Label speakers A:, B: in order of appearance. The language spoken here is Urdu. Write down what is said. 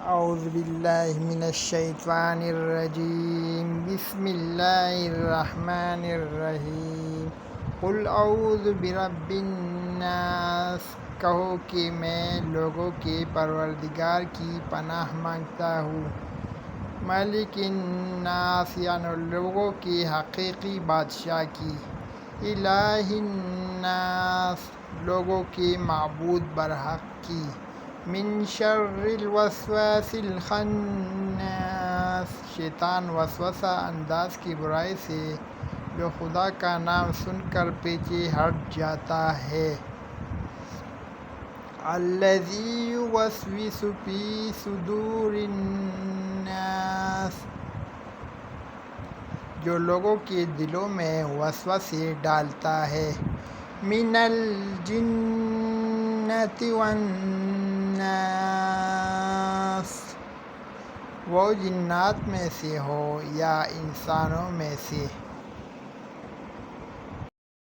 A: اعوذ باللہ من الشیطان الرجیم بسم اللہ الرحمن الرحیم قل اعوذ برب الناس، کہو کہ میں لوگوں کے پروردگار کی پناہ مانگتا ہوں۔ ملک الناس یعنی لوگوں کے حقیقی بادشاہ کی۔ الہ الناس لوگوں کے معبود برحق کی۔ من شر الوسواس الخناس شیطان وسوسہ انداز کی برائی سے جو خدا کا نام سن کر پیچھے ہٹ جاتا ہے۔ الذی یوسوس فی صدور الناس جو لوگوں کے دلوں میں وسوسے ڈالتا ہے۔ من الجنۃ والناس وہ جنات میں سے ہو یا انسانوں میں سے۔